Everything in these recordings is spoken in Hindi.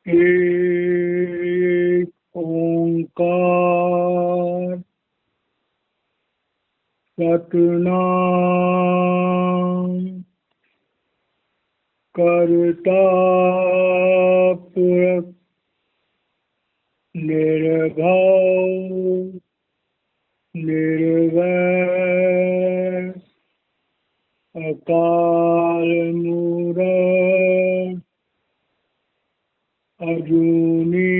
एक ओंकार सतनाम करता पुरख निर्भय निर्वैर अकाल मूरत अजूनी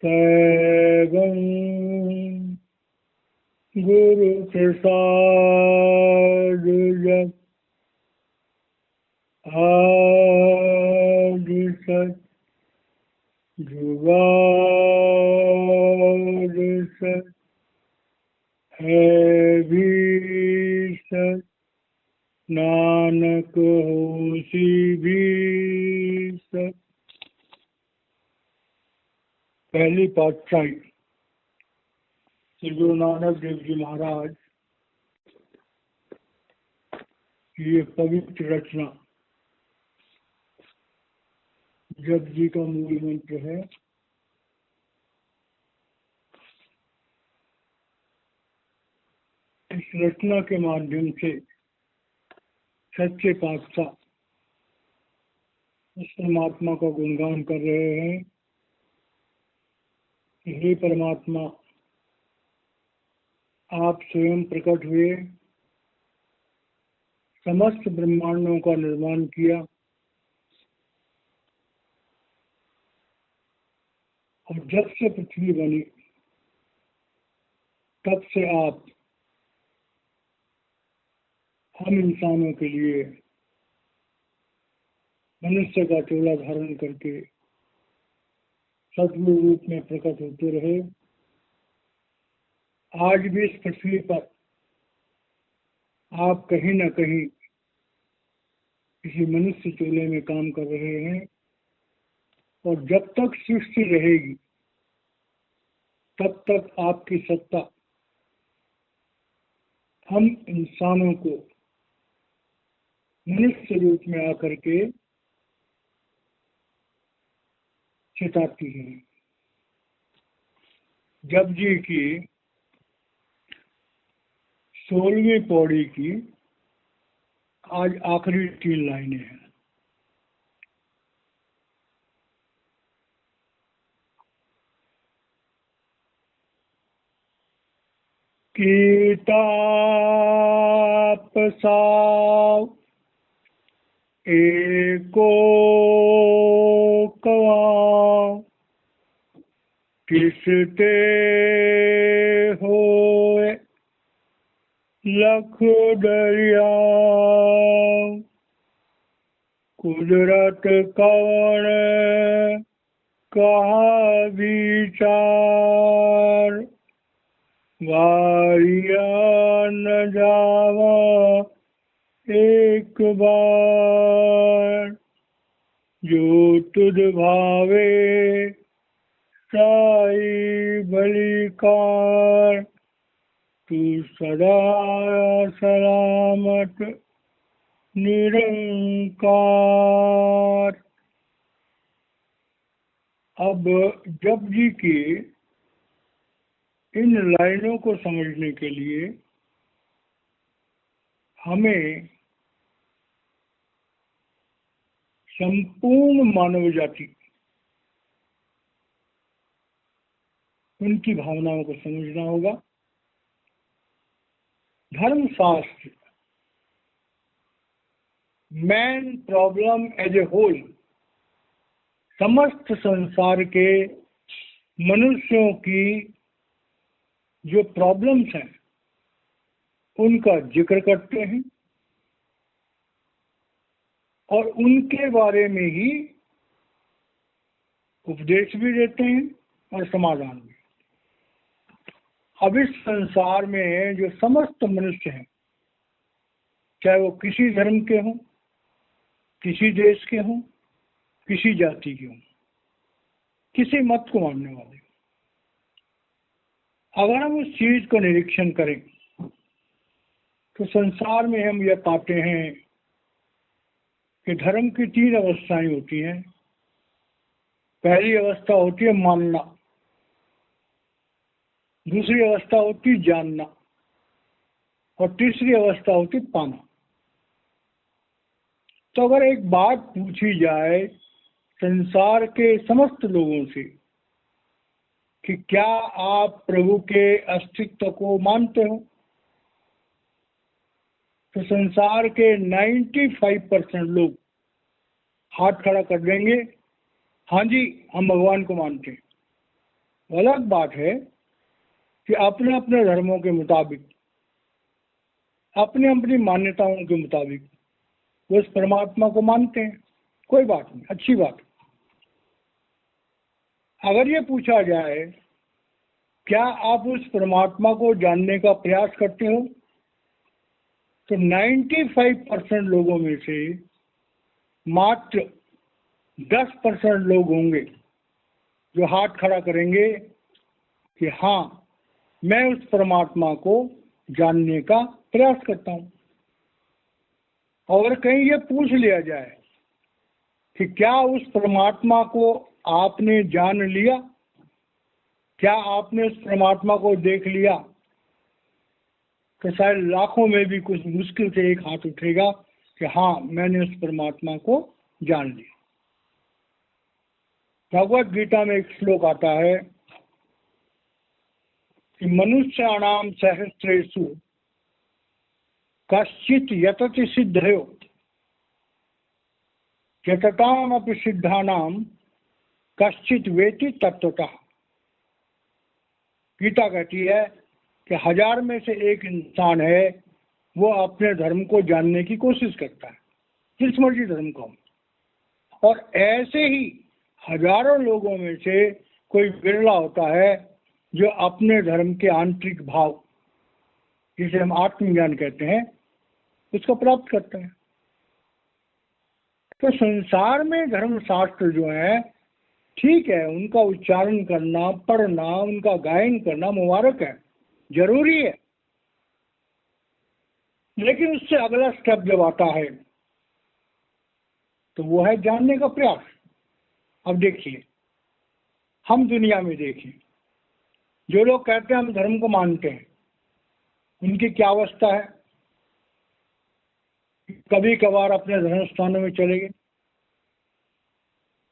सैगं गुरु प्रसाद जप आदि सच जुगाद सच है भी सच नानक होसी भी सच। पहली पातशाही श्री गुरु नानक देव जी महाराज की ये पवित्र रचना जप जी का मूल मंत्र है। इस रचना के माध्यम से सच्चे पातशाह इस परमात्मा का गुणगान कर रहे हैं। हे परमात्मा, आप स्वयं प्रकट हुए, समस्त ब्रह्मांडों का निर्माण किया और जब से पृथ्वी बनी तब से आप हम इंसानों के लिए मनुष्य का चोला धारण करके सद्गुरु रूप में प्रकट होते रहे। आज भी इस पृथ्वी पर आप कहीं न कहीं किसी मनुष्य चोले में काम कर रहे हैं और जब तक सृष्टि रहेगी तब तक आपकी सत्ता हम इंसानों को मनुष्य रूप में आकर के चिताती है। जप जी की 16वीं पौड़ी की आज आखिरी 3 लाइनें हैं। कीतापसाव एको कवां किसते होए लख दरिया कुदरत कौन कहा विचार वारिया न जावा एक बार जो तुझ भावे साई बलिकार तू सदा सलामत निरंकार। अब जप जी की इन लाइनों को समझने के लिए हमें संपूर्ण मानव जाति उनकी भावनाओं को समझना होगा। धर्मशास्त्र main problem as a whole, समस्त संसार के मनुष्यों की जो प्रॉब्लम्स हैं उनका जिक्र करते हैं और उनके बारे में ही उपदेश भी देते हैं और समाधान भी। अब इस संसार में जो समस्त मनुष्य हैं, चाहे वो किसी धर्म के हों, किसी देश के हों, किसी जाति के हों, किसी मत को मानने वाले, अगर हम उस चीज को निरीक्षण करें तो संसार में हम यह पाते हैं कि धर्म की 3 अवस्थाएं होती हैं। पहली अवस्था होती है मानना, दूसरी अवस्था होती है जानना, और तीसरी अवस्था होती है पाना। तो अगर एक बात पूछी जाए संसार के समस्त लोगों से कि क्या आप प्रभु के अस्तित्व को मानते हो, तो संसार के 95% लोग हाथ खड़ा कर देंगे, हाँ जी हम भगवान को मानते हैं। अलग बात है कि अपने अपने धर्मों के मुताबिक, अपनी अपनी मान्यताओं के मुताबिक वो उस परमात्मा को मानते हैं। कोई बात नहीं, अच्छी बात। अगर ये पूछा जाए क्या आप उस परमात्मा को जानने का प्रयास करते हो, तो 95% लोगों में से मात्र 10% लोग होंगे जो हाथ खड़ा करेंगे कि हाँ मैं उस परमात्मा को जानने का प्रयास करता हूँ। और कहीं ये पूछ लिया जाए कि क्या उस परमात्मा को आपने जान लिया, क्या आपने उस परमात्मा को देख लिया, तो शायद लाखों में भी कुछ मुश्किल से एक हाथ उठेगा कि हाँ मैंने उस परमात्मा को जान लिया। भगवत गीता में एक श्लोक आता है कि मनुष्याणाम सहस्रेषु कश्चित यतति सिद्धयो यततामपि सिद्धानाम कश्चित वेति तत्वतः। गीता कहती है कि 1000 में से एक इंसान है वो अपने धर्म को जानने की कोशिश करता है, जिस मर्जी धर्म को। और ऐसे ही हजारों लोगों में से कोई बिरला होता है जो अपने धर्म के आंतरिक भाव, जिसे हम आत्मज्ञान कहते हैं, उसको प्राप्त करते हैं। तो संसार में धर्म शास्त्र जो है ठीक है, उनका उच्चारण करना, पढ़ना, उनका गायन करना मुबारक है, जरूरी है। लेकिन उससे अगला स्टेप जब आता है तो वो है जानने का प्रयास। अब देखिए, हम दुनिया में देखें, जो लोग कहते हैं हम धर्म को मानते हैं, उनकी क्या अवस्था है। कभी कभार अपने धर्म स्थानों में चले गए,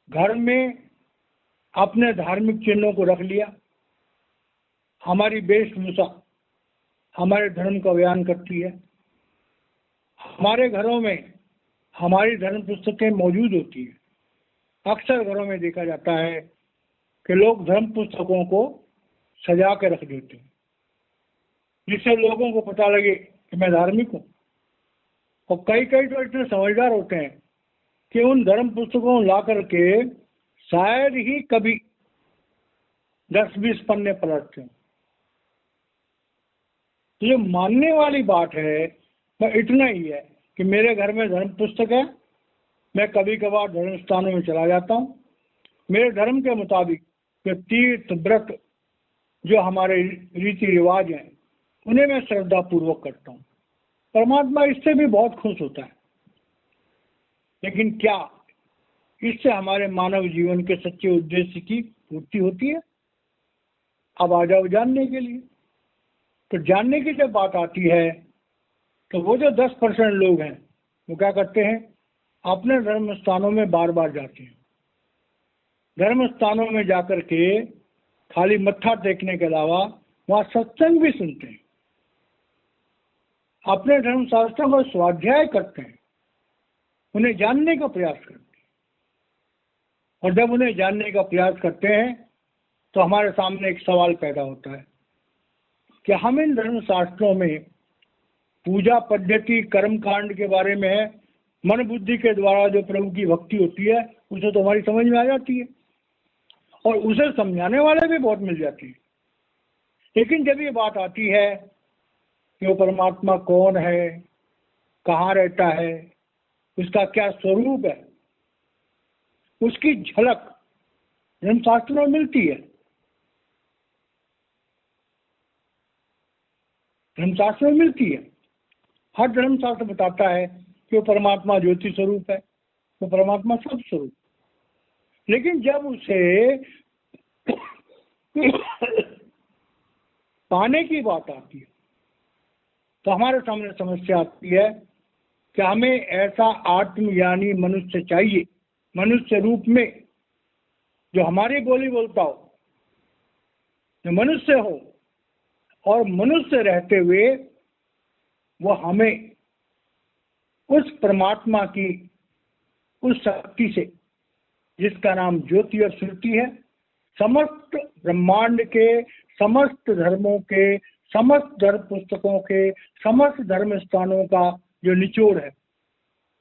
घर में अपने धार्मिक चिन्हों को रख लिया, हमारी वेशभूषा हमारे धर्म का बयान करती है, हमारे घरों में हमारी धर्म पुस्तकें मौजूद होती है। अक्सर घरों में देखा जाता है कि लोग धर्म पुस्तकों को सजा के रख देते हैं, जिससे लोगों को पता लगे कि मैं धार्मिक हूँ। और कई कई तो इतने समझदार होते हैं कि उन धर्म पुस्तकों को ला करके शायद ही कभी 10-20 पन्ने पलटते हैं। तो जो मानने वाली बात है वह इतना ही है कि मेरे घर में धर्म पुस्तक है, मैं कभी कभार धर्म स्थानों में चला जाता हूँ, मेरे धर्म के मुताबिक जो तीर्थ व्रत जो हमारे रीति रिवाज हैं उन्हें मैं श्रद्धा पूर्वक करता हूँ। परमात्मा इससे भी बहुत खुश होता है। लेकिन क्या इससे हमारे मानव जीवन के सच्चे उद्देश्य की पूर्ति होती है? अब आ जाओ जानने के लिए। तो जानने की जब बात आती है तो वो जो 10% लोग हैं वो क्या करते हैं, अपने धर्म स्थानों में बार बार जाते हैं। धर्म स्थानों में जाकर के खाली मत्था टेकने के अलावा वहाँ सत्संग भी सुनते हैं, अपने धर्म शास्त्रों का स्वाध्याय करते हैं, उन्हें जानने का प्रयास करते हैं। और जब उन्हें जानने का प्रयास करते हैं तो हमारे सामने एक सवाल पैदा होता है कि हम इन धर्म शास्त्रों में पूजा पद्धति, कर्म कांड के बारे में मन बुद्धि के द्वारा जो प्रभु की भक्ति होती है उसे तो हमारी समझ में आ जाती है और उसे समझाने वाले भी बहुत मिल जाते हैं। लेकिन जब ये बात आती है कि वो परमात्मा कौन है, कहाँ रहता है, उसका क्या स्वरूप है, उसकी झलक धर्मशास्त्रों में मिलती है। धर्मशास्त्रों में मिलती है। हर धर्मशास्त्र बताता है कि वो परमात्मा ज्योति स्वरूप है, वो परमात्मा सब स्वरूप। लेकिन जब उसे पाने की बात आती है तो हमारे सामने समस्या आती है कि हमें ऐसा आत्मज्ञानी मनुष्य चाहिए, मनुष्य रूप में, जो हमारी बोली बोलता हो, जो मनुष्य हो, और मनुष्य रहते हुए वो हमें उस परमात्मा की उस शक्ति से, जिसका नाम ज्योति और श्रुति है, समस्त ब्रह्मांड के, समस्त धर्मों के, समस्त धर्म पुस्तकों के, समस्त धर्म स्थानों का जो निचोड़ है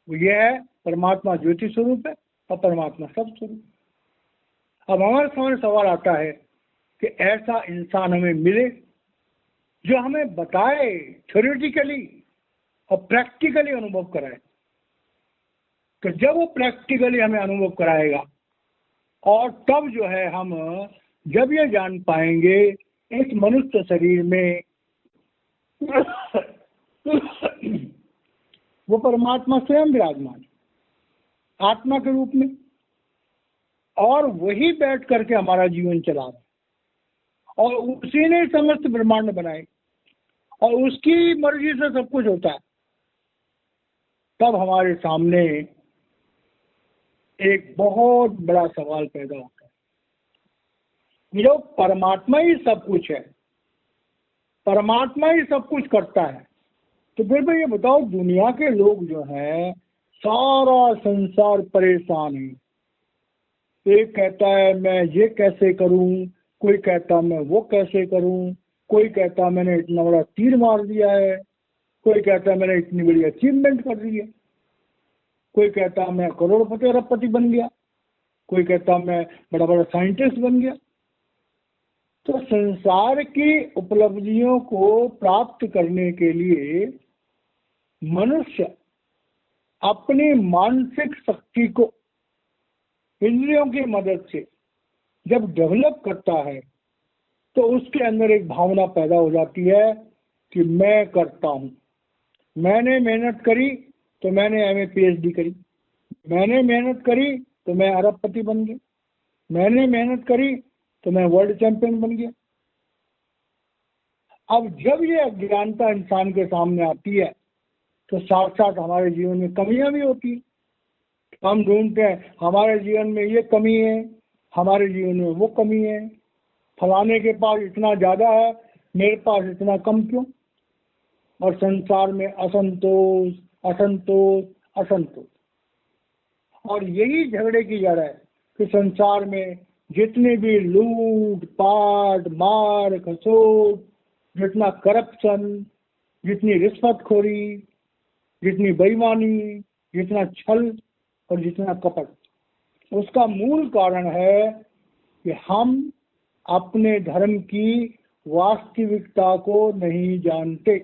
वो यह है, परमात्मा ज्योति स्वरूप है और परमात्मा सब स्वरूप। अब हमारे सामने सवाल आता है कि ऐसा इंसान हमें मिले जो हमें बताए, थ्योरेटिकली और प्रैक्टिकली अनुभव कराए। तो जब वो प्रैक्टिकली हमें अनुभव कराएगा और तब जो है हम जब ये जान पाएंगे इस मनुष्य शरीर में वो परमात्मा स्वयं विराजमान आत्मा के रूप में, और वही बैठ करके हमारा जीवन चला रहा है, और उसी ने समस्त ब्रह्मांड बनाए और उसकी मर्जी से सब कुछ होता है। तब हमारे सामने एक बहुत बड़ा सवाल पैदा होता है, जो परमात्मा ही सब कुछ है, परमात्मा ही सब कुछ करता है, तो फिर भी ये बताओ दुनिया के लोग जो हैं सारा संसार परेशान है। एक कहता है मैं ये कैसे करूं, कोई कहता मैं वो कैसे करूं, कोई कहता मैंने इतना बड़ा तीर मार दिया है, कोई कहता मैंने इतनी बड़ी अचीवमेंट कर दी है, कोई कहता मैं करोड़पति अरबपति बन गया, कोई कहता मैं बड़ा बड़ा साइंटिस्ट बन गया। तो संसार की उपलब्धियों को प्राप्त करने के लिए मनुष्य अपनी मानसिक शक्ति को इंद्रियों की मदद से जब डेवलप करता है तो उसके अंदर एक भावना पैदा हो जाती है कि मैं करता हूं, मैंने मेहनत करी तो मैंने एमए पीएचडी करी, मैंने मेहनत करी तो मैं अरबपति बन गया, मैंने मेहनत करी तो मैं वर्ल्ड चैंपियन बन गया। अब जब ये अज्ञानता इंसान के सामने आती है तो साथ साथ हमारे जीवन में कमियां भी होती हैं। हम ढूंढते हैं हमारे जीवन में ये कमी है, हमारे जीवन में वो कमी है, फलाने के पास इतना ज़्यादा है, मेरे पास इतना कम क्यों। और संसार में असंतोष असंतोष असंतोष, और यही झगड़े की जड़ है कि संसार में जितने भी लूट पाट मार खसोट, जितना करप्शन, जितनी रिश्वतखोरी, जितनी बेईमानी, जितना छल और जितना कपट, उसका मूल कारण है कि हम अपने धर्म की वास्तविकता को नहीं जानते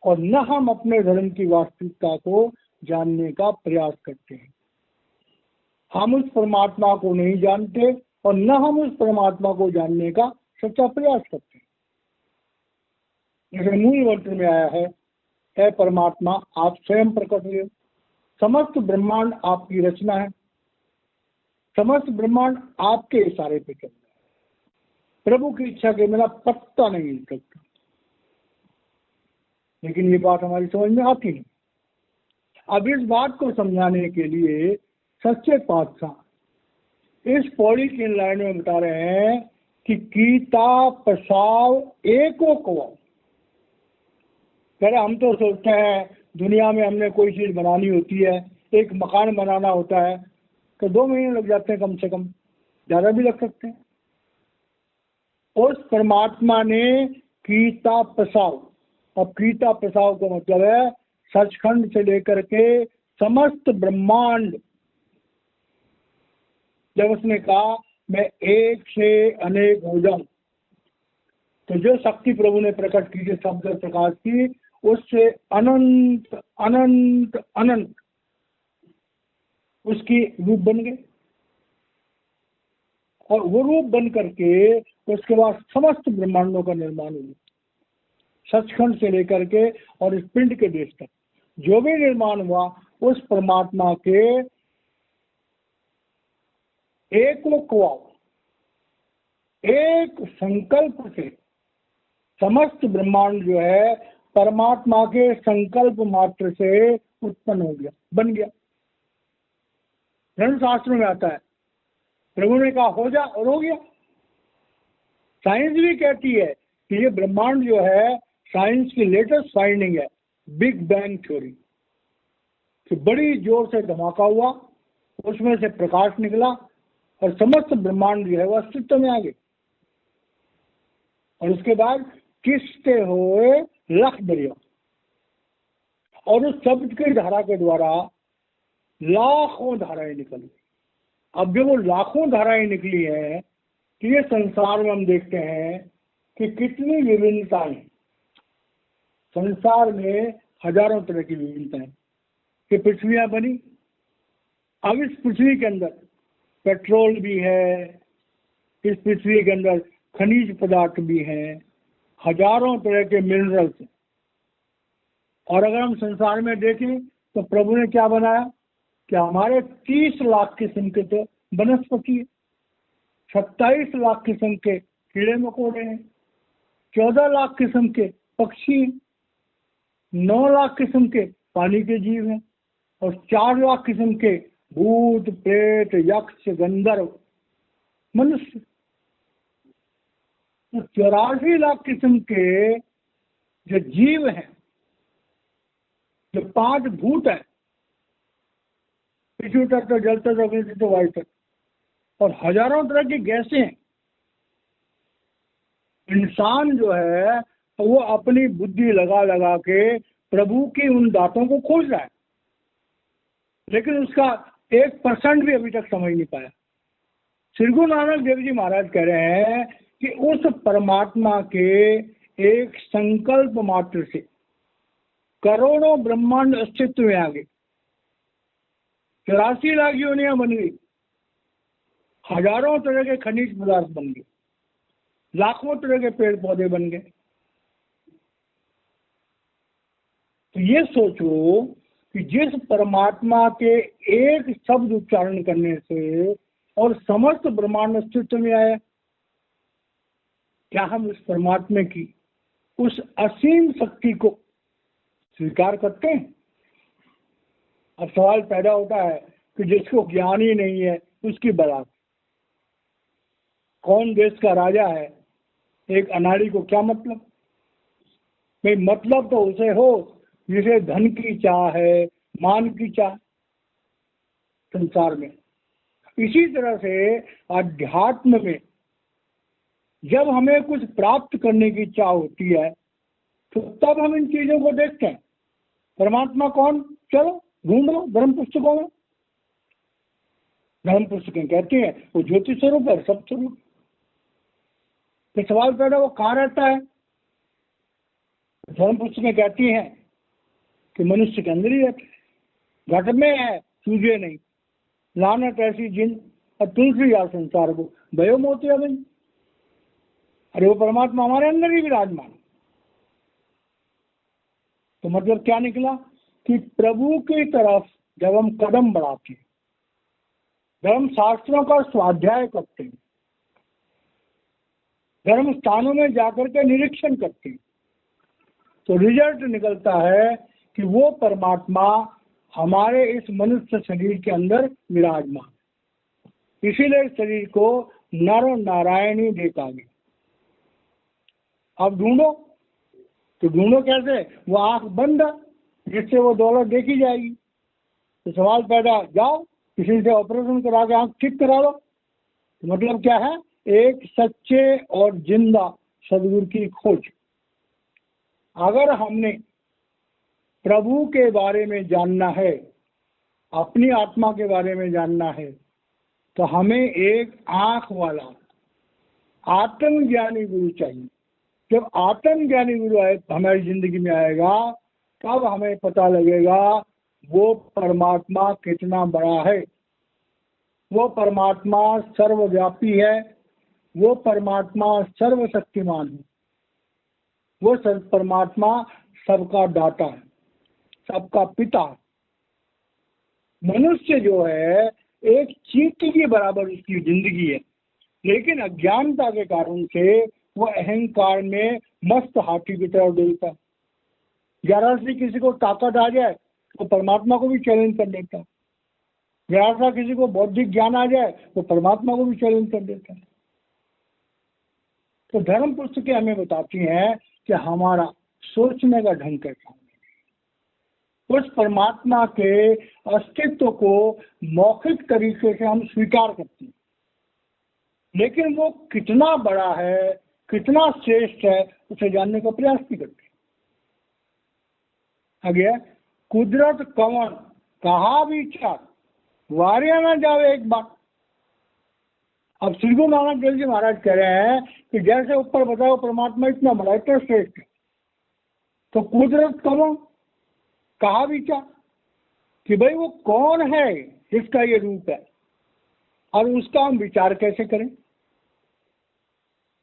और न हम अपने धर्म की वास्तविकता को जानने का प्रयास करते हैं। हम उस परमात्मा को नहीं जानते और न हम उस परमात्मा को जानने का सच्चा प्रयास करते हैं। जैसे मूल मंत्र में आया है, हे परमात्मा आप स्वयं प्रकट हुए, समस्त ब्रह्मांड आपकी रचना है, समस्त ब्रह्मांड आपके इशारे पे चल रहा है, प्रभु की इच्छा के बिना पत्ता नहीं हिल सकता। लेकिन ये बात हमारी समझ में आती नहीं। अब इस बात को समझाने के लिए सच्चे पातशाह इस पौड़ी की लाइन में बता रहे हैं कि कीता पसाव एको को। पहले हम तो सोचते हैं दुनिया में हमने कोई चीज़ बनानी होती है, एक मकान बनाना होता है तो 2 महीने लग जाते हैं, कम से कम ज़्यादा भी लग सकते हैं। उस परमात्मा ने कीता पसाव, अब कीता पसाव का मतलब है सचखंड से लेकर के समस्त ब्रह्मांड। जब उसने कहा मैं एक से अनेक हो जाऊं, तो जो शक्ति प्रभु ने प्रकट की, जो शब्द प्रकाश की, उससे अनंत अनंत अनंत उसकी रूप बन गए, और वो रूप बन करके उसके बाद समस्त ब्रह्मांडों का निर्माण हुआ। सचखंड से लेकर के और इस पिंड के देश तक जो भी निर्माण हुआ उस परमात्मा के एक संकल्प से समस्त ब्रह्मांड जो है परमात्मा के संकल्प मात्र से उत्पन्न हो गया, बन गया। धर्म शास्त्र में आता है, प्रभु ने कहा हो जा और हो गया। साइंस भी कहती है कि ये ब्रह्मांड जो है, साइंस की लेटेस्ट फाइंडिंग है, बिग बैंग थ्योरी, कि बड़ी जोर से धमाका हुआ, उसमें से प्रकाश निकला और समस्त ब्रह्मांड जो है वो अस्तित्व में आ गए। और उसके बाद किसते हुए लख दरिया, और उस शब्द की धारा के द्वारा लाखों धाराएं निकली। अब जब वो लाखों धाराएं निकली है तो ये संसार में हम देखते हैं कि कितनी विभिन्नताएं, संसार में हजारों तरह की विभिन्नताएं कि पृथ्वियां बनी। अब इस पृथ्वी के अंदर पेट्रोल भी है, इस पृथ्वी के अंदर खनिज पदार्थ भी हैं, हजारों तरह के मिनरल्स। और अगर हम संसार में देखें तो प्रभु ने क्या बनाया कि हमारे 30 लाख किस्म के तो वनस्पति है, 27 लाख किस्म के कीड़े मकोड़े हैं, 14 लाख किस्म के पक्षी हैं, 9 लाख किस्म के पानी के जीव हैं और 4 लाख किस्म के भूत प्रेत यक्ष गंधर्व मनुष्य। तो 84 लाख किस्म के जो जीव हैं, जो 5 भूत है, पृथ्वी तत्व, जल तत्व, अग्नि तत्व, वायु तत्व, और हजारों तरह की गैसें हैं। इंसान जो है वो अपनी बुद्धि लगा लगा के प्रभु की उन दातों को खोज रहा है, लेकिन उसका 1% भी अभी तक समझ नहीं पाया। श्री गुरु नानक देव जी महाराज कह रहे हैं कि उस परमात्मा के एक संकल्प मात्र से करोड़ों ब्रह्मांड अस्तित्व में आ गए, 84 लाख योनियां बन गई, हजारों तरह के खनिज पदार्थ बन गए, लाखों तरह के पेड़ पौधे बन गए। तो ये सोचो कि जिस परमात्मा के एक शब्द उच्चारण करने से और समस्त ब्रह्मांड अस्तित्व में आया, क्या हम उस परमात्मा की उस असीम शक्ति को स्वीकार करते हैं? अब सवाल पैदा होता है कि जिसको ज्ञान ही नहीं है उसकी बारात। कौन देश का राजा है, एक अनाड़ी को क्या मतलब? भाई मतलब तो उसे हो जिसे धन की चाह है, मान की चाह संसार में। इसी तरह से अध्यात्म में जब हमें कुछ प्राप्त करने की चाह होती है तो तब हम इन चीजों को देखते हैं। परमात्मा कौन? चलो ढूंढो धर्म पुस्तकों में। धर्म पुस्तकें कहती हैं वो ज्योति स्वरूप है, सब स्वरूप। तो सवाल पैदा वो कहाँ रहता है? धर्म पुस्तकें कहती हैं कि मनुष्य के अंदर ही रहता है, घट में है, सूझे नहीं। लानत ऐसी जिन और तुलसी यार संसार को भयो मोतिया बन। अरे वो परमात्मा हमारे अंदर ही विराजमान। तो मतलब क्या निकला कि प्रभु की तरफ जब हम कदम बढ़ाते हैं, धर्म शास्त्रों का स्वाध्याय करते हैं, धर्म स्थानों में जाकर के निरीक्षण करते हैं, तो रिजल्ट निकलता है कि वो परमात्मा हमारे इस मनुष्य शरीर के अंदर विराजमान। इसीलिए इस शरीर को नर नारायणी देता गया। अब ढूंढो, तो ढूंढो कैसे? वो आंख बंद है जिससे वो दौलत देखी जाएगी। तो सवाल पैदा, जाओ किसी से ऑपरेशन करा के आंख ठीक करा लो। तो मतलब क्या है? एक सच्चे और जिंदा सदगुरु की खोज। अगर हमने प्रभु के बारे में जानना है, अपनी आत्मा के बारे में जानना है, तो हमें एक आंख वाला आत्मज्ञानी गुरु चाहिए। जब आत्मज्ञानी गुरु आए हमारी जिंदगी में आएगा तब हमें पता लगेगा वो परमात्मा कितना बड़ा है। वो परमात्मा सर्वव्यापी है, वो परमात्मा सर्वशक्तिमान है। वो सब परमात्मा सबका दाता है, सबका पिता है। मनुष्य जो है एक चींटी के बराबर उसकी जिंदगी है, लेकिन अज्ञानता के कारण से वो अहंकार में मस्त हाथी की तरह डोलता। जरा सी किसी को ताकत आ जाए तो परमात्मा को भी चैलेंज कर देता। जरा सा किसी को बौद्धिक ज्ञान आ जाए तो परमात्मा को भी चैलेंज कर देता है। तो धर्म पुस्तकें हमें बताती हैं कि हमारा सोचने का ढंग कैसा है। उस परमात्मा के अस्तित्व को मौखिक तरीके से हम स्वीकार करते हैं, लेकिन वो कितना बड़ा है, कितना श्रेष्ठ है, उसे जानने का प्रयास नहीं करते। आगे, कुदरत कवन कहा विचार वारिया ना जावे एक बात। अब श्री गुरु नानक देव जी महाराज कह रहे हैं कि जैसे ऊपर बताओ परमात्मा इतना बड़ा, इतना श्रेष्ठ है, तो कुदरत कवन कहा विचार कि भाई वो कौन है जिसका ये रूप है, और उसका हम विचार कैसे करें।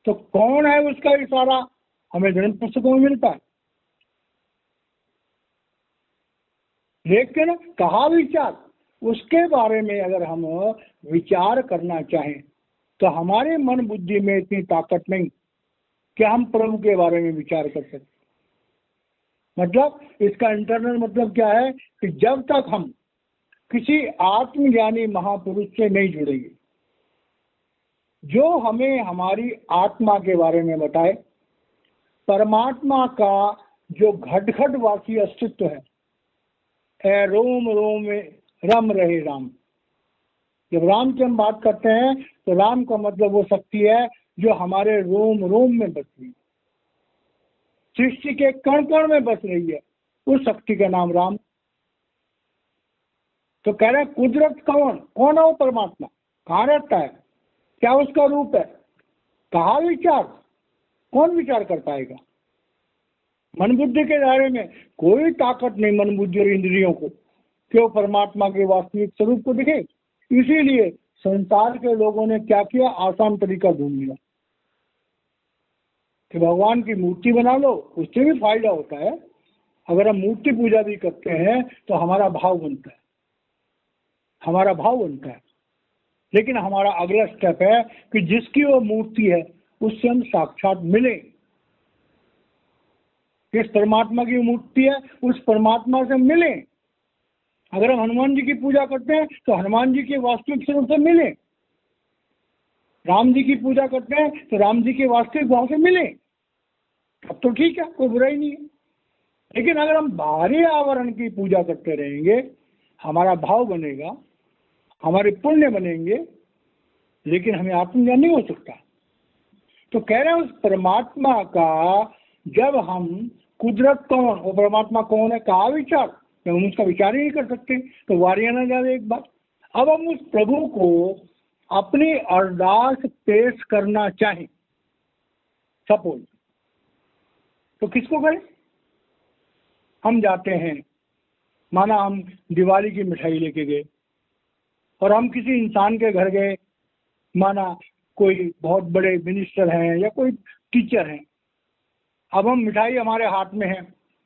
तो कौन है उसका इशारा हमें धर्म पुस्तकों में मिलता है, लेकिन कहा विचार उसके बारे में अगर हम विचार करना चाहें तो हमारे मन बुद्धि में इतनी ताकत नहीं कि हम प्रभु के बारे में विचार कर सकते। मतलब इसका इंटरनल मतलब क्या है कि जब तक हम किसी आत्मज्ञानी महापुरुष से नहीं जुड़ेंगे जो हमें हमारी आत्मा के बारे में बताए, परमात्मा का जो घट घट वासी अस्तित्व है, ए रोम रोम में रम रहे राम। जब राम की हम बात करते हैं तो राम का मतलब वो शक्ति है जो हमारे रोम रोम में बस रही है, सृष्टि के कण कण में बस रही है, उस शक्ति का नाम राम। तो कह रहे हैं कुदरत कौन, कौन है वो परमात्मा, कहाँ रहता है, क्या उसका रूप है, कहा विचार, कौन विचार कर पाएगा। मन बुद्धि के दायरे में कोई ताकत नहीं मन बुद्धि और इंद्रियों को कि वो परमात्मा के वास्तविक स्वरूप को दिखे। इसीलिए संसार के लोगों ने क्या किया, आसान तरीका ढूंढ लिया कि भगवान की मूर्ति बना लो, उससे भी फायदा होता है। अगर हम मूर्ति पूजा भी करते हैं तो हमारा भाव बनता है, हमारा भाव बनता है। लेकिन हमारा अगला स्टेप है कि जिसकी वो मूर्ति है उससे हम साक्षात मिलें। जिस परमात्मा की मूर्ति है उस परमात्मा से मिलें। अगर हम हनुमान जी की पूजा करते हैं तो हनुमान जी के वास्तविक स्वरूप से मिलें। राम जी की पूजा करते हैं तो राम जी के वास्तविक भाव से मिलें, अब तो ठीक है, कोई बुराई नहीं है। लेकिन अगर हम बाहरी आवरण की पूजा करते रहेंगे, हमारा भाव बनेगा, हमारे पुण्य बनेंगे, लेकिन हमें आत्मज्ञान नहीं हो सकता। तो कह रहे हैं उस परमात्मा का जब हम कुदरत कौन, वो परमात्मा कौन है, कहा विचार, जब हम उसका विचार ही नहीं कर सकते तो वारिया ना जावे एक बात। अब हम उस प्रभु को अपनी अरदास पेश करना चाहें, सपोज, तो किसको करें। हम जाते हैं, माना हम दिवाली की मिठाई लेके गए और हम किसी इंसान के घर गए, माना कोई बहुत बड़े मिनिस्टर हैं या कोई टीचर हैं। अब हम मिठाई हमारे हाथ में है,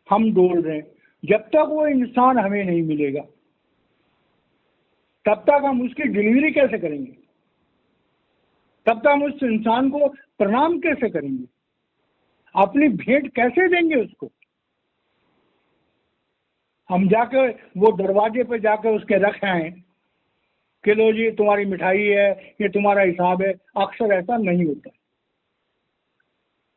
हम डोल रहे हैं, जब तक वो इंसान हमें नहीं मिलेगा तब तक हम उसकी डिलीवरी कैसे करेंगे, तब तक हम उस इंसान को प्रणाम कैसे करेंगे, अपनी भेंट कैसे देंगे उसको। हम जाके वो दरवाजे पे जाके उसके रख आए कि लो जी तुम्हारी मिठाई है, ये तुम्हारा हिसाब है, अक्सर ऐसा नहीं होता।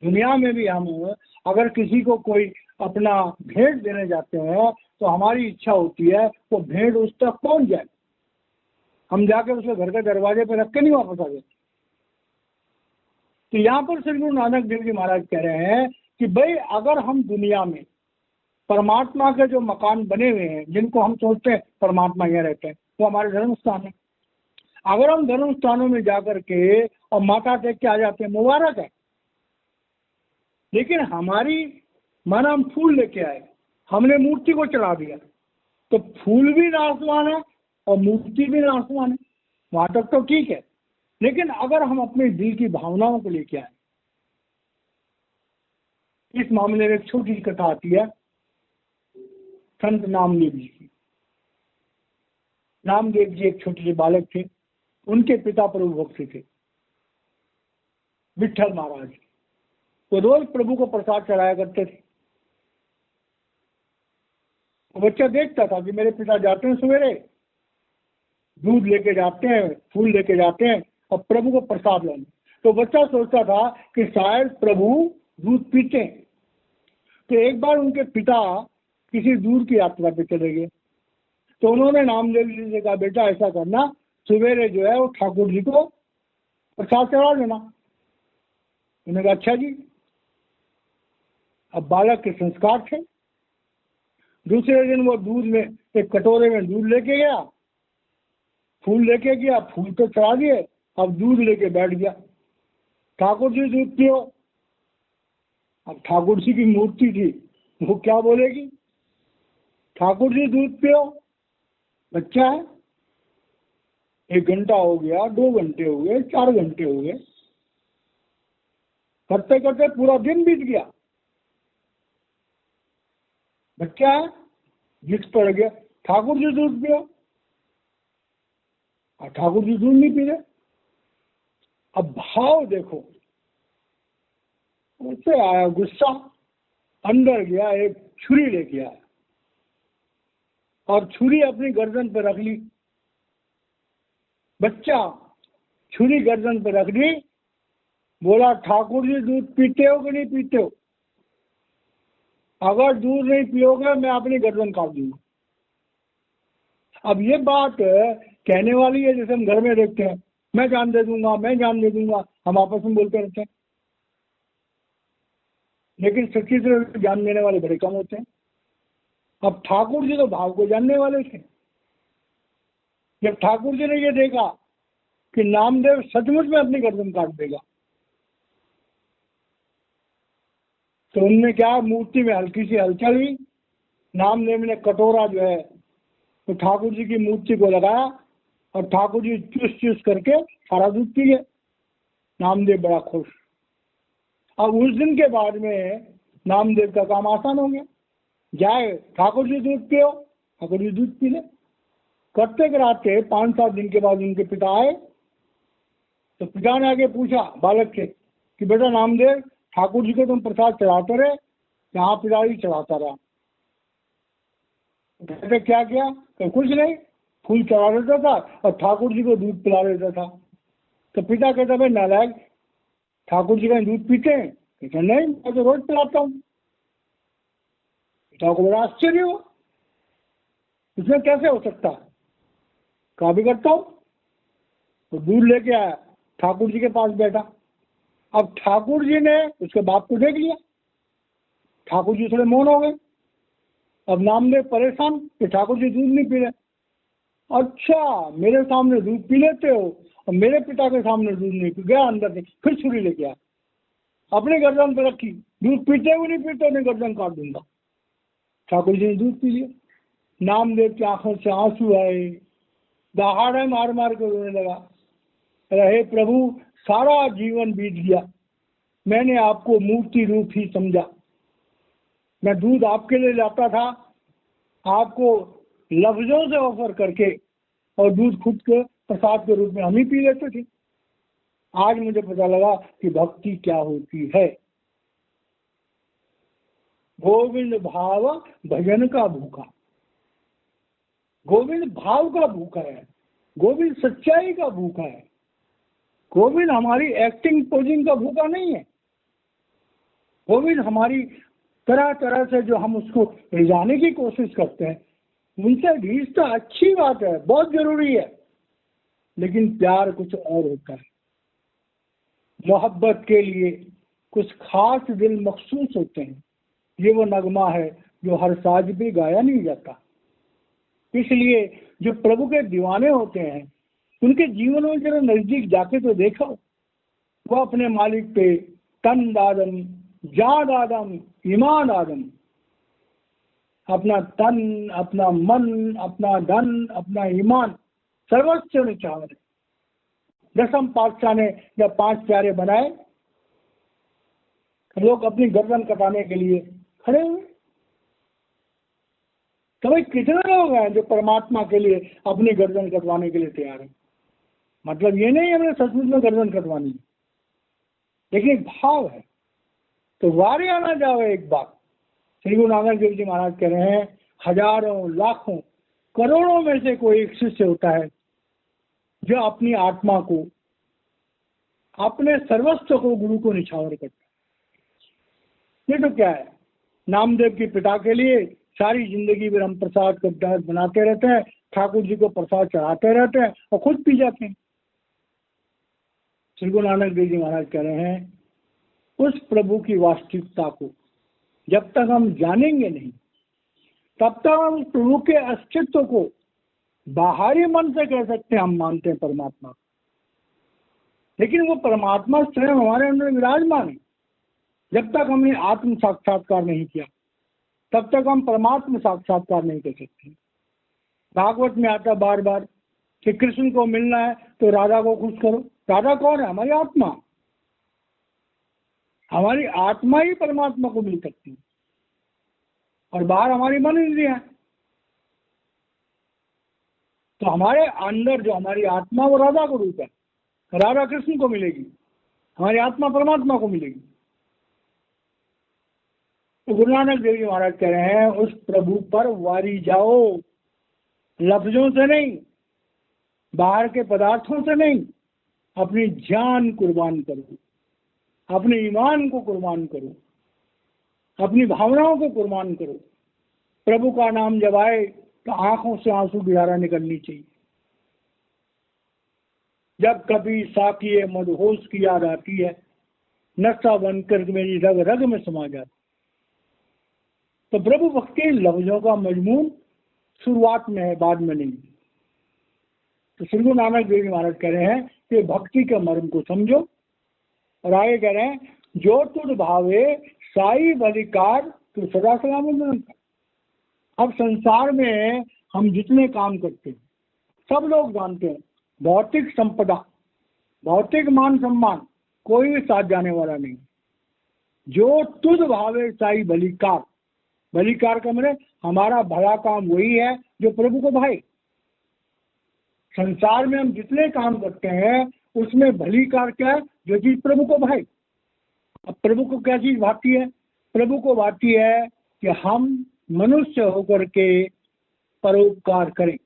दुनिया में भी हम अगर किसी को कोई अपना भेंट देने जाते हैं तो हमारी इच्छा होती है वो भेंट उस तक पहुंच जाए, हम जाके उसके घर के दरवाजे पे रख के नहीं वापस आ जाते। तो यहाँ पर श्री गुरु नानक देव जी महाराज कह रहे हैं कि भाई अगर हम दुनिया में परमात्मा के जो मकान बने हुए हैं, जिनको हम सोचते हैं परमात्मा यहाँ रहते हैं, वो हमारे धर्म स्थान है। अगर हम धर्म स्थानों में जाकर के और माथा टेक के आ जाते हैं, मुबारक है। लेकिन हमारी माना हम फूल लेके आए, हमने मूर्ति को चढ़ा दिया, तो फूल भी नाशवान है और मूर्ति भी नाशवान है, वहां तक तो ठीक है। लेकिन अगर हम अपने दिल की भावनाओं को लेके आए, इस मामले में एक छोटी सी कथा आती है संत नामदेव जी की। नामदेव जी एक छोटे से बालक थे, उनके पिता प्रभु भक्त थे विठल महाराज। तो रोज प्रभु को प्रसाद चढ़ाया करते थे। तो बच्चा देखता था कि मेरे पिता जाते हैं सवेरे, दूध लेके जाते हैं, फूल लेके जाते हैं और प्रभु को प्रसाद लाने। तो बच्चा सोचता था कि शायद प्रभु दूध पीते हैं। तो एक बार उनके पिता किसी दूर की यात्रा पे चले गए, तो उन्होंने नामदेव जी से कहा, बेटा ऐसा करना, सवेरे जो है वो ठाकुर जी को प्रसाद चढ़ा देना। उन्होंने कहा अच्छा जी। अब बालक के संस्कार थे। दूसरे दिन वो दूध में, एक कटोरे में दूध लेके गया, फूल लेके गया, फूल तो चढ़ा दिए, अब दूध लेके बैठ गया, ठाकुर जी दूध पियो। अब ठाकुर जी की मूर्ति थी, वो क्या बोलेगी, ठाकुर जी दूध पियो, बच्चा है। 1 घंटा हो गया, 2 घंटे हो गए, 4 घंटे हो गए, करते करते पूरा दिन बीत गया। बच्चा है, जिद पड़ गया, ठाकुर जी दूध पियो, और ठाकुर जी दूध नहीं पी रहे। अब भाव देखो, उससे आया गुस्सा, अंदर गया, एक छुरी लेके आया और छुरी अपनी गर्दन पर रख ली। बच्चा छुरी गर्दन पर रख दी, बोला ठाकुर जी दूध पीते हो कि नहीं पीते हो? अगर दूध नहीं पियोगे मैं अपनी गर्दन काट दूंगा। अब ये बात कहने वाली है, जैसे हम घर में देखते हैं, मैं जान दे दूंगा, मैं जान दे दूंगा, हम आपस में बोलते रहते हैं। लेकिन सच्ची तरह जान देने वाले बड़े कम होते हैं। अब ठाकुर जी तो भाव को जानने वाले थे। जब ठाकुर जी ने ये देखा कि नामदेव सचमुच में अपनी गर्दन काट देगा, तो उनने क्या, मूर्ति में हल्की सी हलचल हुई। नामदेव ने कटोरा जो है तो ठाकुर जी की मूर्ति को लगाया और ठाकुर जी चूस चूस करके सारा दूध पी गए। नामदेव बड़ा खुश। अब उस दिन के बाद में नामदेव का काम आसान हो गया, जाए ठाकुर जी दूध पियो, ठाकुर जी दूध पी ले। करते कराते 5-7 दिन के बाद उनके पिता आए, तो पिता ने आगे पूछा बालक से कि बेटा नामदेव, ठाकुर जी को तुम प्रसाद चढ़ाते रहे, यहाँ पिताजी चढ़ाता रहा। कहते क्या किया? तो कुछ नहीं, फूल चढ़ा देता था और ठाकुर जी को दूध पिला देता था। तो पिता कहता भाई नालायक, ठाकुर जी का दूध पीते हैं? कहते नहीं, मैं तो रोज पिलाता हूँ। पिता को बड़ा आश्चर्य हुआ, इसमें कैसे हो सकता है? कहा भी करता हूँ। तो दूध लेके आया, ठाकुर जी के पास बैठा। अब ठाकुर जी ने उसके बाप को देख लिया, ठाकुर जी थोड़े मौन हो गए। अब नामदेव परेशान कि ठाकुर जी दूध नहीं पी रहे। अच्छा, मेरे सामने दूध पी लेते हो और मेरे पिता के सामने दूध नहीं पी। गया अंदर से, फिर छुरी लेके आया, अपने गर्दन पर रखी, दूध पीते हुए नहीं पीते, मैं गर्दन काट दूंगा। ठाकुर जी ने दूध पी लिया। नामदेव की आंखों से आंसू आए, दहाड़े मार मार के रोने लगा। हे प्रभु, सारा जीवन बीत गया, मैंने आपको मूर्ति रूप ही समझा। मैं दूध आपके लिए लाता था, आपको लफ्जों से ऑफर करके, और दूध खुद के प्रसाद के रूप में हम ही पी लेते थे। आज मुझे पता लगा कि भक्ति क्या होती है। गोविंद भाव भजन का भूखा, गोविंद भाव का भूखा है, गोविंद सच्चाई का भूखा है। गोविंद हमारी एक्टिंग पोजिंग का भूखा नहीं है। गोविंद हमारी तरह तरह से जो हम उसको रिझाने की कोशिश करते हैं, उनसे रिश्ता अच्छी बात है, बहुत जरूरी है, लेकिन प्यार कुछ और होता है। मोहब्बत के लिए कुछ खास दिल मखसूस होते हैं। ये वो नगमा है जो हर साज पे गाया नहीं जाता। इसलिए जो प्रभु के दीवाने होते हैं, उनके जीवन में जरा नजदीक जाके तो देखो, वो अपने मालिक पे तन दादम, जान आदम, ईमान आदम, अपना तन, अपना मन, अपना धन, अपना ईमान सर्वस्व निछावर है। 10वें पातशाह ने जब 5 प्यारे बनाए, लोग अपनी गर्दन कटाने के लिए खड़े हुए। तो भाई कितने लोग हैं जो परमात्मा के लिए अपनी गर्दन कटवाने के लिए तैयार है? मतलब ये नहीं हमने सचमुच में गर्दन कटवानी है, लेकिन एक भाव है। तो वारे आना जाओ एक बार। श्री गुरु नानक देव जी महाराज कह रहे हैं, हजारों लाखों करोड़ों में से कोई एक शिष्य होता है जो अपनी आत्मा को, अपने सर्वस्व को गुरु को निछावर करता है। ये तो क्या है, नामदेव के पिता के लिए सारी जिंदगी भर हम प्रसाद को बनाते रहते हैं, ठाकुर जी को प्रसाद चढ़ाते रहते हैं और खुद पी जाते हैं। श्री गुरु नानक देव जी महाराज कह रहे हैं, उस प्रभु की वास्तविकता को जब तक हम जानेंगे नहीं, तब तक हम उस प्रभु के अस्तित्व को बाहरी मन से कह सकते हैं हम मानते हैं परमात्मा, लेकिन वो परमात्मा स्वयं हमारे अंदर विराजमान है। जब तक हमने आत्म साक्षात्कार नहीं किया, तब तक हम परमात्मा साक्षात्कार नहीं कर सकते। भागवत में आता बार बार कि कृष्ण को मिलना है तो राधा को खुश करो। राधा कौन है? हमारी आत्मा। हमारी आत्मा ही परमात्मा को मिल सकती है और बाहर हमारी मन इंद्रियां। तो हमारे अंदर जो हमारी आत्मा वो राधा को रूप है, राधा कृष्ण को मिलेगी, हमारी आत्मा परमात्मा को मिलेगी। तो गुरु नानक देव जी महाराज कह रहे हैं, उस प्रभु पर वारी जाओ, लफ्जों से नहीं, बाहर के पदार्थों से नहीं, अपनी जान कुर्बान करो, अपने ईमान को कुर्बान करो, अपनी भावनाओं को कुर्बान करो। प्रभु का नाम जब आए तो आंखों से आंसू की धारा निकलनी चाहिए। जब कभी साकिए मदहोश की याद आती है, नशा बनकर मेरी रग रग में समा जाती। तो प्रभु भक्ति लफ्जों का मजमून शुरुआत में है, बाद में नहीं। तो श्री गुरु नानक देव जी महाराज कह रहे हैं कि भक्ति के मर्म को समझो, और आगे कह रहे हैं, जो तुझ भावे साई बलिकार तू सदा सलामत। अब संसार में हम जितने काम करते हैं, सब लोग जानते हैं, भौतिक संपदा, भौतिक मान सम्मान कोई भी साथ जाने वाला नहीं। जो तुझ भावे साई बलिकार, बलिकार का मतलब हमारा भला काम वही है जो प्रभु को भाए। संसार में हम जितने काम करते हैं उसमें भलीकार क्या है? जो चीज प्रभु को भाए। अब प्रभु को क्या चीज भाती है? प्रभु को भाती है कि हम मनुष्य होकर के परोपकार करें।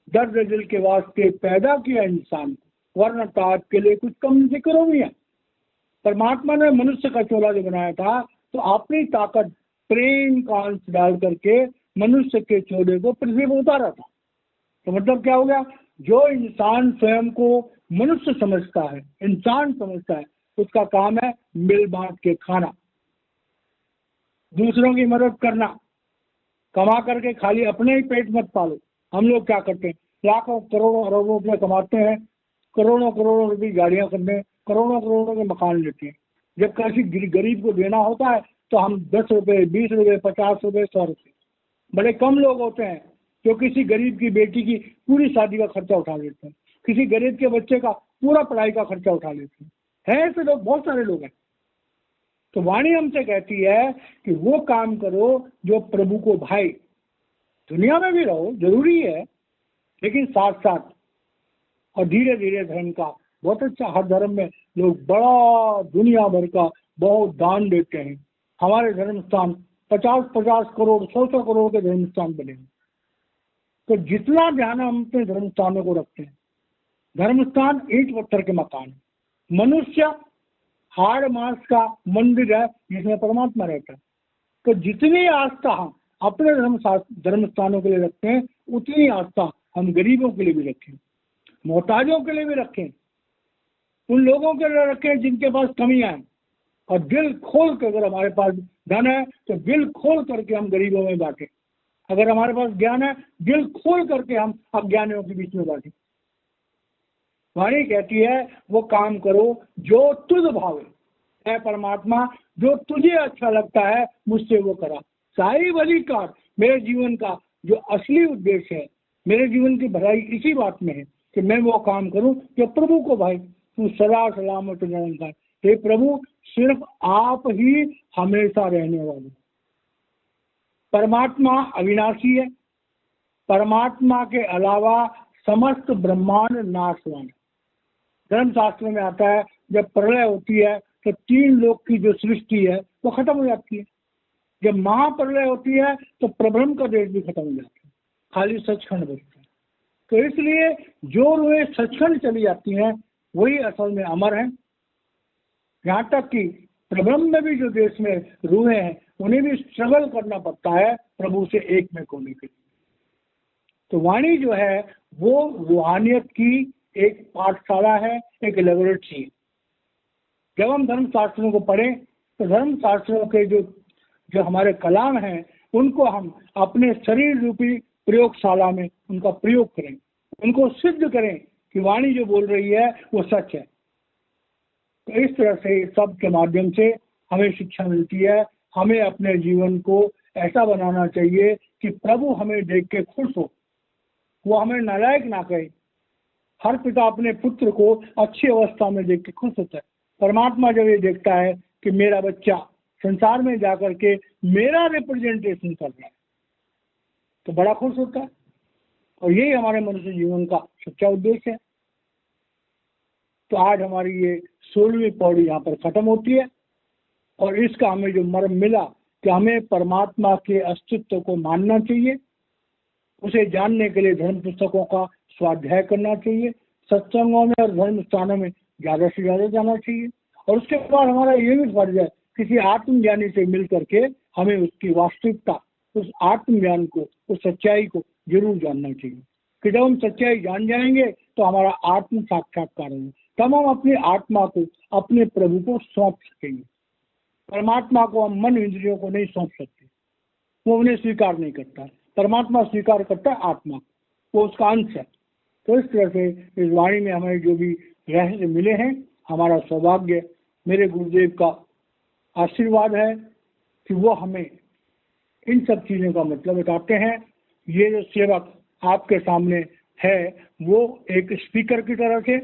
दर्द दिल के वास्ते पैदा किया इंसान को, वरना ताप के लिए कुछ कम जिक्र भी है। परमात्मा ने मनुष्य का चोला जो बनाया था, तो अपनी ताकत प्रेम का अंश डाल करके मनुष्य के चोले को पृथ्वी पर उतारा था। तो मतलब क्या हो गया? जो इंसान स्वयं को मनुष्य समझता है, इंसान समझता है, उसका काम है मिल बांट के खाना, दूसरों की मदद करना, कमा करके खाली अपने ही पेट मत पालो। हम लोग क्या करते हैं? लाखों करोड़ों अरबों रुपये कमाते हैं, करोड़ों करोड़ों रुपये गाड़ियां करते हैं, करोड़ों करोड़ों के मकान लेते हैं। जब किसी गरीब को देना होता है तो हम 10 रुपये, 20 रुपये, 50 रुपये, 100 रुपये। बड़े कम लोग होते हैं जो किसी गरीब की बेटी की पूरी शादी का खर्चा उठा लेते हैं, किसी गरीब के बच्चे का पूरा पढ़ाई का खर्चा उठा लेते हैं। ऐसे लोग बहुत सारे लोग हैं। तो वाणी हमसे कहती है कि वो काम करो जो प्रभु को भाए। दुनिया में भी रहो, जरूरी है, लेकिन साथ साथ और धीरे धीरे धर्म का बहुत अच्छा। हर धर्म में लोग बड़ा दुनिया भर का बहुत दान देते हैं। हमारे धर्म स्थान 50-50 करोड़, 100-100 करोड़ के धर्म स्थान बने हैं। तो जितना ध्यान हम अपने धर्म स्थानों को रखते हैं, धर्म स्थान ईंट पत्थर के मकान, मनुष्य हाड़ मांस का मंदिर है जिसमें परमात्मा रहता है। तो जितनी आस्था हम अपने धर्म स्थानों के लिए रखते हैं, उतनी आस्था हम गरीबों के लिए भी रखें, मोहताजों के लिए भी रखें, उन लोगों के लिए रखें जिनके पास कमियां हैं। और दिल खोल कर, अगर हमारे पास धन है तो दिल खोल करके हम गरीबों में बांटें। अगर हमारे पास ज्ञान है, दिल खोल करके हम अज्ञानियों के बीच में बांटें। वाणी कहती है वो काम करो जो तुझ भावे, है परमात्मा जो तुझे अच्छा लगता है मुझसे वो करा। सारी बलिकार, मेरे जीवन का जो असली उद्देश्य है, मेरे जीवन की भलाई इसी बात में है कि मैं वो काम करूं जो प्रभु को भाई। तू सदा सलामत निरंकार। हे प्रभु, सिर्फ आप ही हमेशा रहने वाले। परमात्मा अविनाशी है। परमात्मा के अलावा समस्त ब्रह्मांड नाशवान है। धर्मशास्त्र में आता है जब प्रलय होती है तो 3 लोक की जो सृष्टि है वो खत्म हो जाती है। जब महाप्रलय होती है तो प्रब्रह्म का देश भी खत्म हो जाता है, खाली सचखंड बचता है। तो इसलिए जो रूहें सचखंड चली जाती हैं वही असल में अमर हैं। यहाँ तक कि प्रब्रह्म में भी जो देश में रूहें हैं उन्हें भी स्ट्रगल करना पड़ता है प्रभु से एक में होने के लिए। तो वाणी जो है वो रूहानियत की एक पाठशाला है, एक लेबोरेटरी है। जब हम धर्मशास्त्रों को पढ़ें तो धर्मशास्त्रों के जो हमारे कलाम हैं उनको हम अपने शरीर रूपी प्रयोगशाला में उनका प्रयोग करें, उनको सिद्ध करें कि वाणी जो बोल रही है वो सच है। तो इस तरह से सब के माध्यम से हमें शिक्षा मिलती है। हमें अपने जीवन को ऐसा बनाना चाहिए कि प्रभु हमें देख के खुश हो, वो हमें नालायक ना कहे। हर पिता अपने पुत्र को अच्छी अवस्था में देख के खुश होता है। परमात्मा जब ये देखता है कि मेरा बच्चा संसार में जाकर के मेरा रिप्रेजेंटेशन कर रहा है तो बड़ा खुश होता है। और यही हमारे मनुष्य जीवन का सच्चा उद्देश्य है। तो आज हमारी ये 16वीं पौड़ी यहाँ पर खत्म होती है और इसका हमें जो मर्म मिला कि हमें परमात्मा के अस्तित्व को मानना चाहिए, उसे जानने के लिए धर्म पुस्तकों का स्वाध्याय करना चाहिए, सत्संगों में और धर्म स्थानों में ज़्यादा से ज़्यादा जाना चाहिए। और उसके बाद हमारा ये भी फर्ज है किसी आत्मज्ञानी से मिल करके हमें उसकी वास्तविकता, उस आत्मज्ञान को, उस सच्चाई को जरूर जानना चाहिए। कि जब हम सच्चाई जान जाएंगे तो हमारा आत्म साक्षात्कार होगा, तब हम अपनी आत्मा को अपने प्रभु को सौंप सकेंगे। परमात्मा को हम मन इंद्रियों को नहीं सौंप सकते, वो उन्हें स्वीकार नहीं करता। परमात्मा स्वीकार करता है आत्मा, वो उसका अंश है। तो इस तरह से इस वाणी में हमें जो भी रहस्य मिले हैं, हमारा सौभाग्य, मेरे गुरुदेव का आशीर्वाद है कि वो हमें इन सब चीज़ों का मतलब बताते हैं। ये जो सेवक आपके सामने है वो एक स्पीकर की तरह से,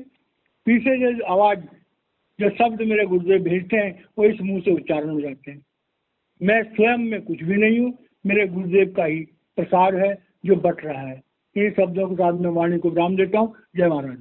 पीछे जो आवाज़, जो शब्द मेरे गुरुदेव भेजते हैं वो इस मुंह से उच्चारण हो जाते हैं। मैं स्वयं में कुछ भी नहीं हूँ, मेरे गुरुदेव का ही प्रसाद है जो बट रहा है। इन शब्दों के साथ मैं वाणी को विराम देता हूँ। जय महाराज।